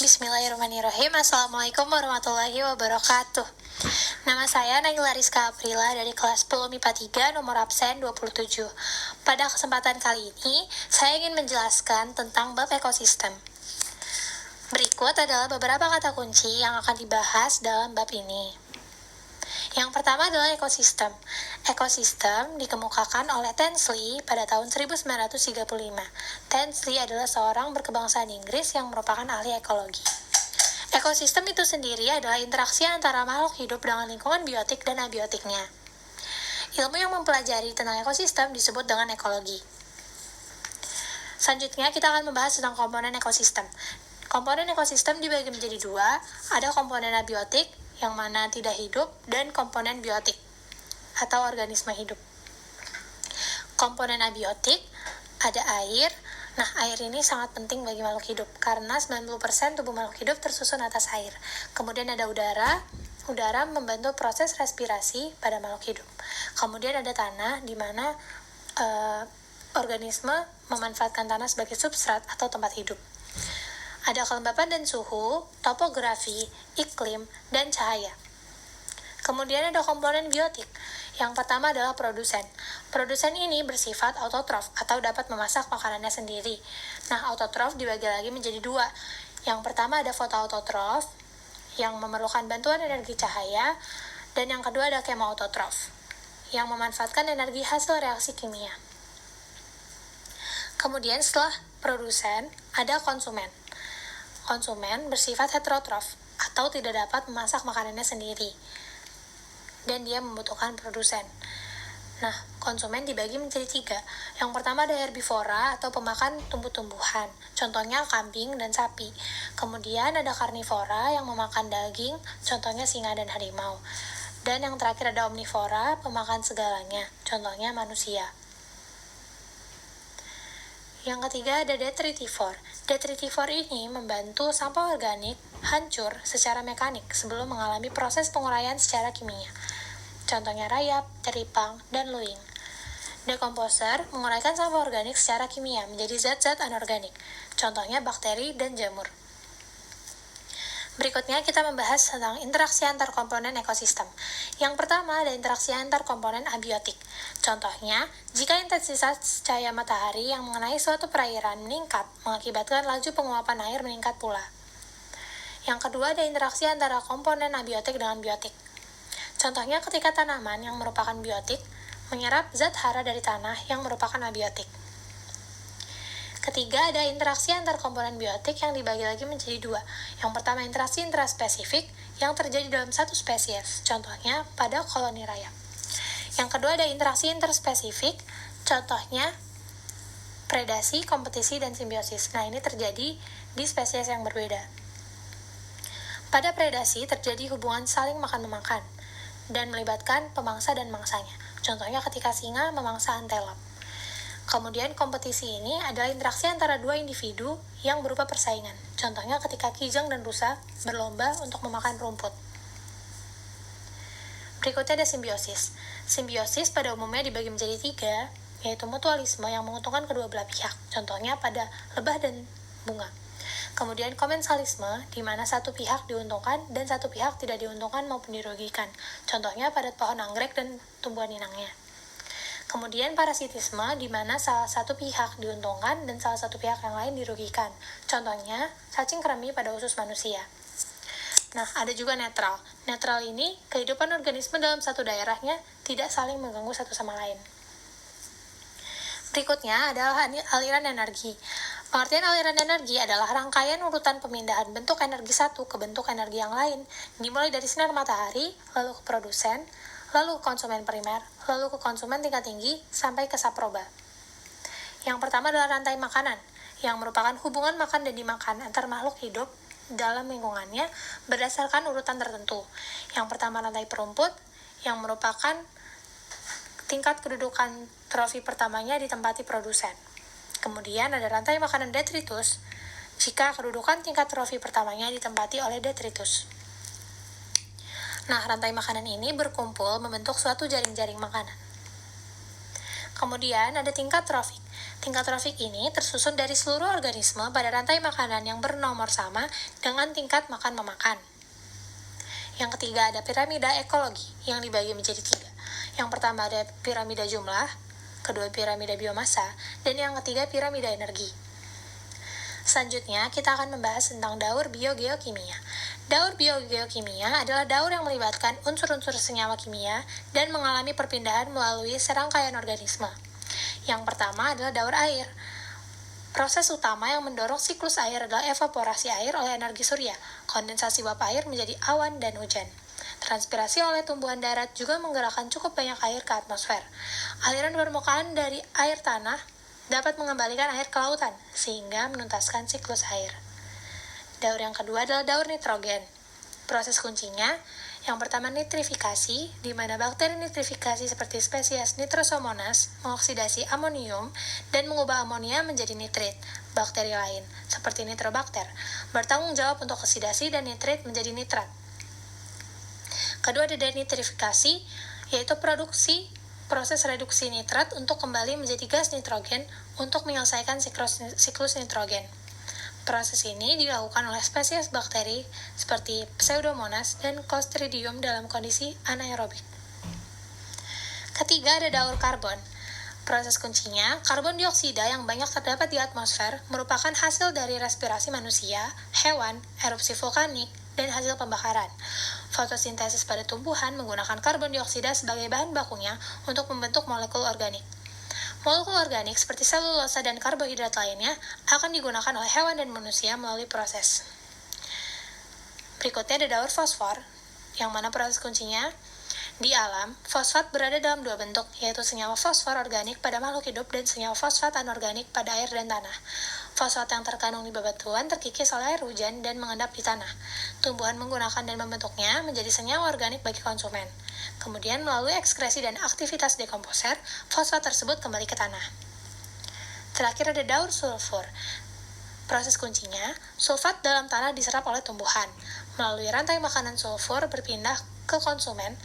Bismillahirrahmanirrahim. Assalamualaikum warahmatullahi wabarakatuh. Nama saya Nagila Rizka Aprila dari kelas 10 MIPA 3 nomor absen 27. Pada kesempatan kali ini, saya ingin menjelaskan tentang bab ekosistem. Berikut adalah beberapa kata kunci yang akan dibahas dalam bab ini. Yang pertama adalah ekosistem. Ekosistem dikemukakan oleh Tansley pada tahun 1935. Tansley adalah seorang berkebangsaan Inggris yang merupakan ahli ekologi. Ekosistem itu sendiri adalah interaksi antara makhluk hidup dengan lingkungan biotik dan abiotiknya. Ilmu yang mempelajari tentang ekosistem disebut dengan ekologi. Selanjutnya kita akan membahas tentang komponen ekosistem. Komponen ekosistem dibagi menjadi dua, ada komponen abiotik, yang mana tidak hidup, dan komponen biotik, atau organisme hidup. Komponen abiotik, ada air. Nah, air ini sangat penting bagi makhluk hidup, karena 90% tubuh makhluk hidup tersusun atas air. Kemudian ada udara. Udara membantu proses respirasi pada makhluk hidup. Kemudian ada tanah, di mana organisme memanfaatkan tanah sebagai substrat atau tempat hidup. Ada kelembapan dan suhu, topografi, iklim, dan cahaya. Kemudian ada komponen biotik. Yang pertama adalah produsen. Produsen ini bersifat autotrof atau dapat memasak makanannya sendiri. Nah, autotrof dibagi lagi menjadi dua. Yang pertama ada fotoautotrof yang memerlukan bantuan energi cahaya, dan yang kedua ada kemoautotrof yang memanfaatkan energi hasil reaksi kimia. Kemudian setelah produsen ada konsumen. Konsumen bersifat heterotrof atau tidak dapat memasak makanannya sendiri, dan dia membutuhkan produsen. Nah, konsumen dibagi menjadi tiga. Yang pertama ada herbivora atau pemakan tumbuh-tumbuhan, contohnya kambing dan sapi. Kemudian ada karnivora yang memakan daging, contohnya singa dan harimau. Dan yang terakhir ada omnivora, pemakan segalanya, contohnya manusia. Yang ketiga ada detritivore. Detritivore ini membantu sampah organik hancur secara mekanik sebelum mengalami proses penguraian secara kimia. Contohnya rayap, teripang, dan luing. Decomposer menguraikan sampah organik secara kimia menjadi zat-zat anorganik. Contohnya bakteri dan jamur. Berikutnya kita membahas tentang interaksi antar komponen ekosistem. Yang pertama ada interaksi antar komponen abiotik. Contohnya, jika intensitas cahaya matahari yang mengenai suatu perairan meningkat, mengakibatkan laju penguapan air meningkat pula. Yang kedua ada interaksi antara komponen abiotik dengan biotik. Contohnya ketika tanaman yang merupakan biotik menyerap zat hara dari tanah yang merupakan abiotik. Ketiga, ada interaksi antar komponen biotik yang dibagi lagi menjadi dua. Yang pertama, interaksi intraspesifik yang terjadi dalam satu spesies, contohnya pada koloni rayap. Yang kedua, ada interaksi interspesifik, contohnya predasi, kompetisi, dan simbiosis. Nah, ini terjadi di spesies yang berbeda. Pada predasi, terjadi hubungan saling makan-memakan, dan melibatkan pemangsa dan mangsanya. Contohnya ketika singa memangsa antelop. Kemudian kompetisi ini adalah interaksi antara dua individu yang berupa persaingan. Contohnya ketika kijang dan rusa berlomba untuk memakan rumput. Berikutnya ada simbiosis. Simbiosis pada umumnya dibagi menjadi tiga, yaitu mutualisme yang menguntungkan kedua belah pihak. Contohnya pada lebah dan bunga. Kemudian komensalisme, di mana satu pihak diuntungkan dan satu pihak tidak diuntungkan maupun dirugikan. Contohnya pada pohon anggrek dan tumbuhan inangnya. Kemudian parasitisme, di mana salah satu pihak diuntungkan dan salah satu pihak yang lain dirugikan. Contohnya, cacing kremi pada usus manusia. Nah, ada juga netral. Netral ini, kehidupan organisme dalam satu daerahnya tidak saling mengganggu satu sama lain. Berikutnya adalah aliran energi. Pengertian aliran energi adalah rangkaian urutan pemindahan bentuk energi satu ke bentuk energi yang lain, dimulai dari sinar matahari, lalu ke produsen, lalu ke konsumen primer, lalu ke konsumen tingkat tinggi, sampai ke saproba. Yang pertama adalah rantai makanan, yang merupakan hubungan makan dan dimakan antar makhluk hidup dalam lingkungannya berdasarkan urutan tertentu. Yang pertama rantai perumput, yang merupakan tingkat kedudukan trofi pertamanya ditempati produsen. Kemudian ada rantai makanan detritus, jika kedudukan tingkat trofi pertamanya ditempati oleh detritus. Nah, rantai makanan ini berkumpul membentuk suatu jaring-jaring makanan. Kemudian ada tingkat trofik. Tingkat trofik ini tersusun dari seluruh organisme pada rantai makanan yang bernomor sama dengan tingkat makan memakan. Yang ketiga ada piramida ekologi yang dibagi menjadi 3. Yang pertama ada piramida jumlah, kedua piramida biomasa, dan yang ketiga piramida energi. Selanjutnya, kita akan membahas tentang daur biogeokimia. Daur biogeokimia adalah daur yang melibatkan unsur-unsur senyawa kimia dan mengalami perpindahan melalui serangkaian organisme. Yang pertama adalah daur air. Proses utama yang mendorong siklus air adalah evaporasi air oleh energi surya, kondensasi uap air menjadi awan dan hujan. Transpirasi oleh tumbuhan darat juga menggerakkan cukup banyak air ke atmosfer. Aliran permukaan dari air tanah dapat mengembalikan air ke lautan, sehingga menuntaskan siklus air. Daur yang kedua adalah daur nitrogen. Proses kuncinya, yang pertama nitrifikasi, di mana bakteri nitrifikasi seperti spesies Nitrosomonas mengoksidasi amonium dan mengubah amonia menjadi nitrit. Bakteri lain, seperti nitrobakter, bertanggung jawab untuk oksidasi dan nitrit menjadi nitrat. Kedua ada denitrifikasi, yaitu proses reduksi nitrat untuk kembali menjadi gas nitrogen untuk menyelesaikan siklus nitrogen. Proses ini dilakukan oleh spesies bakteri seperti Pseudomonas dan Clostridium dalam kondisi anaerobik. Ketiga ada daur karbon. Proses kuncinya, karbon dioksida yang banyak terdapat di atmosfer merupakan hasil dari respirasi manusia, hewan, erupsi vulkanik, dan hasil pembakaran. Fotosintesis pada tumbuhan menggunakan karbon dioksida sebagai bahan bakunya untuk membentuk molekul organik. Molekul organik seperti selulosa dan karbohidrat lainnya akan digunakan oleh hewan dan manusia melalui proses. Berikutnya ada daur fosfor, yang mana proses kuncinya di alam, fosfat berada dalam dua bentuk, yaitu senyawa fosfor organik pada makhluk hidup dan senyawa fosfat anorganik pada air dan tanah. Fosfat yang terkandung di bebatuan terkikis oleh air hujan dan mengendap di tanah. Tumbuhan menggunakan dan membentuknya menjadi senyawa organik bagi konsumen. Kemudian melalui ekskresi dan aktivitas dekomposer, fosfat tersebut kembali ke tanah. Terakhir ada daur sulfur. Proses kuncinya, sulfat dalam tanah diserap oleh tumbuhan. Melalui rantai makanan sulfur berpindah ke konsumen,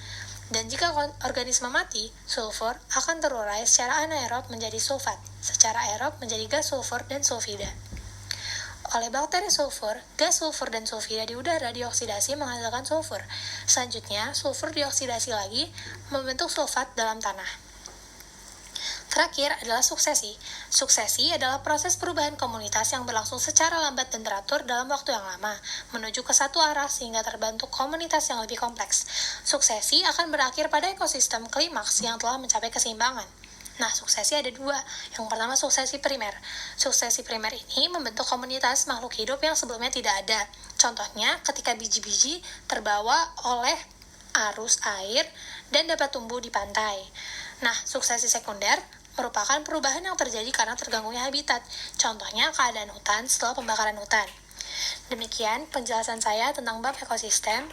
dan jika organisme mati, sulfur akan terurai secara anaerob menjadi sulfat, secara aerob menjadi gas sulfur dan sulfida. Oleh bakteri sulfur, gas sulfur dan sulfida di udara dioksidasi menghasilkan sulfur. Selanjutnya, sulfur dioksidasi lagi membentuk sulfat dalam tanah. Terakhir adalah suksesi. Suksesi adalah proses perubahan komunitas yang berlangsung secara lambat dan teratur dalam waktu yang lama, menuju ke satu arah sehingga terbentuk komunitas yang lebih kompleks. Suksesi akan berakhir pada ekosistem klimaks yang telah mencapai keseimbangan. Nah, suksesi ada dua. Yang pertama, suksesi primer. Suksesi primer ini membentuk komunitas makhluk hidup yang sebelumnya tidak ada. Contohnya, ketika biji-biji terbawa oleh arus air dan dapat tumbuh di pantai. Nah, suksesi sekunder merupakan perubahan yang terjadi karena terganggunya habitat. Contohnya, keadaan hutan setelah pembakaran hutan. Demikian penjelasan saya tentang bab ekosistem.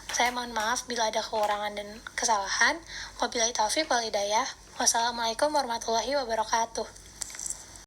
Saya mohon maaf bila ada kekurangan dan kesalahan. Wabillahi taufiq wal hidayah. Wassalamualaikum warahmatullahi wabarakatuh.